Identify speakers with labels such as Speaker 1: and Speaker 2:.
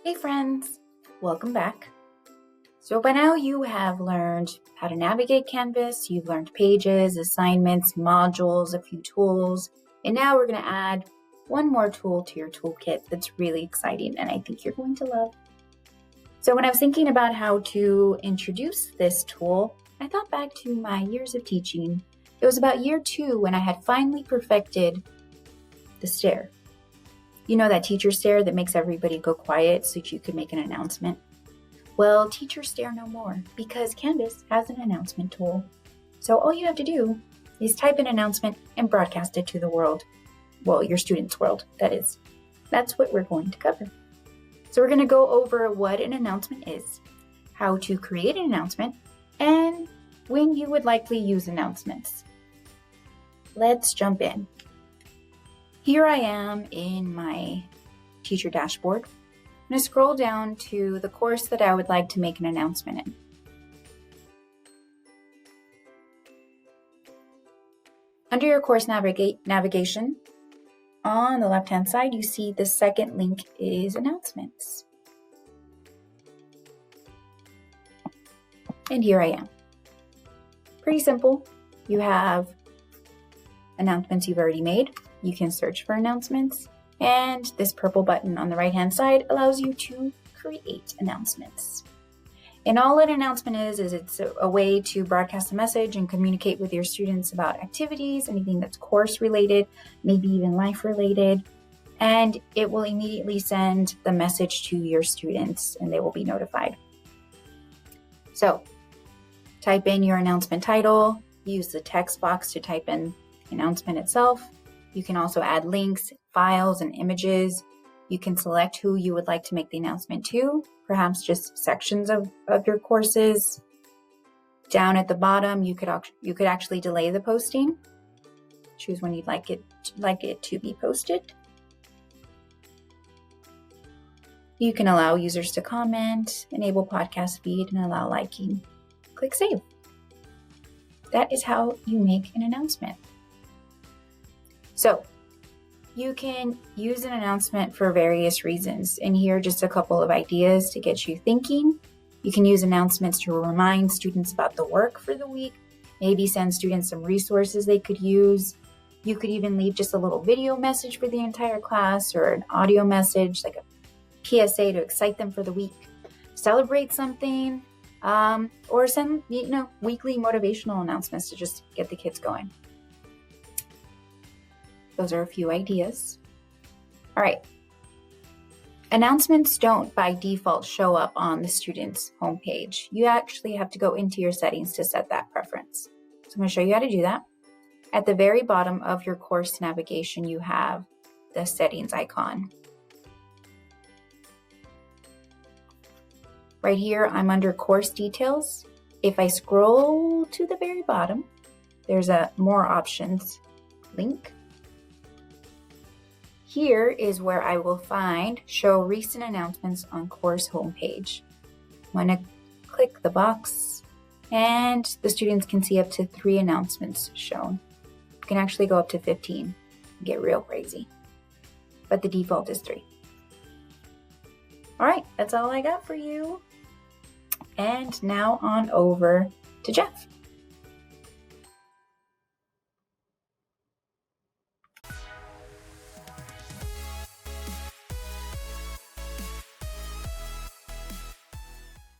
Speaker 1: Hey friends, welcome back. So by now you have learned how to navigate Canvas, you've learned pages, assignments, modules, a few tools, and now we're going to add one more tool to your toolkit that's really exciting and I think you're going to love. So when I was thinking about how to introduce this tool, I thought back to my years of teaching. It was about year 2 when I had finally perfected the stare. You know that teacher stare that makes everybody go quiet so you could make an announcement? Well, teachers stare no more because Canvas has an announcement tool. So all you have to do is type an announcement and broadcast it to the world. Well, your students' world, that is. That's what we're going to cover. So we're going to go over what an announcement is, how to create an announcement, and when you would likely use announcements. Let's jump in. Here I am in my teacher dashboard. I'm going to scroll down to the course that I would like to make an announcement in. Under your course navigation, on the left-hand side, you see the second link is announcements. And here I am. Pretty simple. You have announcements you've already made. You can search for announcements, and this purple button on the right-hand side allows you to create announcements. And all an announcement is it's a way to broadcast a message and communicate with your students about activities, anything that's course related, maybe even life related, and it will immediately send the message to your students and they will be notified. So type in your announcement title, use the text box to type in announcement itself. You can also add links, files, and images. You can select who you would like to make the announcement to, perhaps just sections of your courses. Down at the bottom, you could actually delay the posting. Choose when you'd like it to be posted. You can allow users to comment, enable podcast feed, and allow liking. Click Save. That is how you make an announcement. So you can use an announcement for various reasons, and here are just a couple of ideas to get you thinking. You can use announcements to remind students about the work for the week, maybe send students some resources they could use. You could even leave just a little video message for the entire class or an audio message, like a PSA to excite them for the week. Celebrate something, or send weekly motivational announcements to just get the kids going. Those are a few ideas. All right. Announcements don't by default show up on the student's homepage. You actually have to go into your settings to set that preference. So I'm going to show you how to do that. At the very bottom of your course navigation, you have the settings icon. Right here, I'm under course details. If I scroll to the very bottom, there's a more options link. Here is where I will find Show Recent Announcements on Course Homepage. I'm going to click the box, and the students can see up to 3 announcements shown. You can actually go up to 15 and get real crazy, but the default is 3. All right, that's all I got for you. And now on over to Jeff.